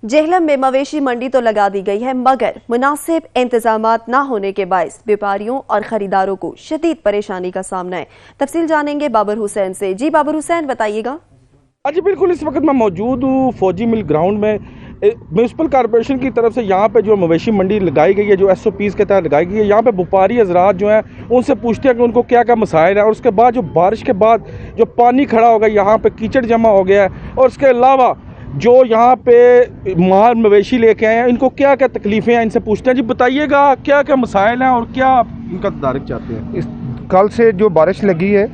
जेहलम में मवेशी मंडी तो लगा दी गई है, मगर मुनासिब इंतजामात न होने के बायस व्यापारियों और खरीदारों को शदीद परेशानी का सामना है। तफसील जानेंगे बाबर हुसैन से। जी बाबर हुसैन, बताइएगा। जी बिल्कुल, इस वक्त मैं मौजूद हूँ फौजी मिल ग्राउंड में। म्यूनसिपल कॉर्पोरेशन की तरफ से यहाँ पे जो मवेशी मंडी लगाई गई है, जो SOPs के तहत लगाई गई है, यहाँ पे व्यापारी हजरात जो हैं उनसे पूछते हैं कि उनको क्या क्या मसाइल है। और उसके बाद जो बारिश के बाद जो पानी खड़ा हो गया, यहाँ पे कीचड़ जमा हो गया है, और उसके अलावा जो यहाँ पे माल मवेशी लेके आए हैं, इनको क्या क्या तकलीफ़ें हैं, इनसे पूछते हैं। जी बताइएगा, क्या क्या मसाइल हैं और क्या आप इनका तदारक चाहते हैं। कल से जो बारिश लगी है,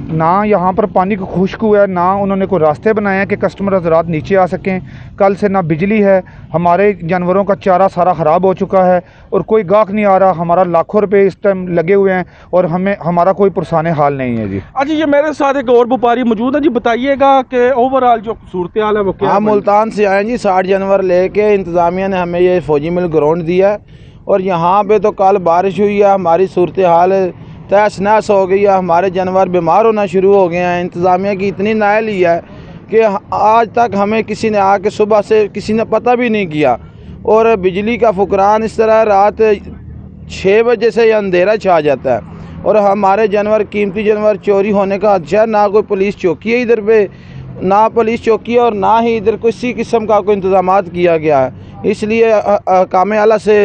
ना यहाँ पर पानी को खुश्क हुआ है, ना उन्होंने कोई रास्ते बनाए हैं कि कस्टमर हज़रात नीचे आ सकें। कल से ना बिजली है, हमारे जानवरों का चारा सारा ख़राब हो चुका है और कोई गाहक नहीं आ रहा। हमारा लाखों रुपए इस टाइम लगे हुए हैं और हमारा कोई पुरसाने हाल नहीं है। जी अच्छा, ये मेरे साथ एक और व्यापारी मौजूद है। जी बताइएगा कि ओवरऑल जो सूरत हाल है वो क्या है। मुल्तान से आए जी, 60 जानवर लेके इंतज़ामिया ने हमें ये फौजी मिल ग्राउंड दिया है, और यहाँ पे तो कल बारिश हुई है, हमारी सूरत हाल तहस नहस हो गई है। हमारे जानवर बीमार होना शुरू हो गए हैं। इंतज़ामिया की इतनी नाअहली है कि आज तक हमें किसी ने आके सुबह से किसी ने पता भी नहीं किया। और बिजली का फुकरान इस तरह, रात 6 बजे से अंधेरा छा जाता है और हमारे जानवर, कीमती जानवर चोरी होने का अच्छा। ना कोई पुलिस चौकी है इधर पे, ना पुलिस चौकी है, और ना ही इधर किसी किस्म का कोई इंतज़ामात किया गया है। इसलिए काम आला से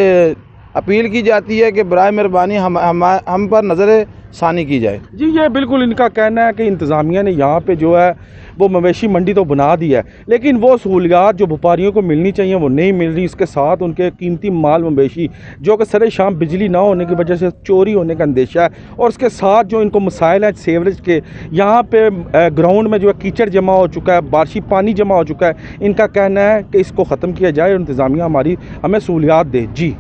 अपील की जाती है कि बराए मेहरबानी हम पर नज़र सानी की जाए। जी ये बिल्कुल इनका कहना है कि इंतज़ामिया ने यहाँ पे जो है वो मवेशी मंडी तो बना दी है, लेकिन वो सहूलियात जो व्यापारियों को मिलनी चाहिए वो नहीं मिल रही। इसके साथ उनके कीमती माल मवेशी जो कि सरे शाम बिजली ना होने की वजह से चोरी होने का अंदेशा है, और उसके साथ जो इनको मसाइल हैं सीवरेज के, यहाँ पे ग्राउंड में जो है कीचड़ जमा हो चुका है, बारिशी पानी जमा हो चुका है। इनका कहना है कि इसको ख़त्म किया जाए और इंतज़ामिया हमें सहूलियात दे। जी।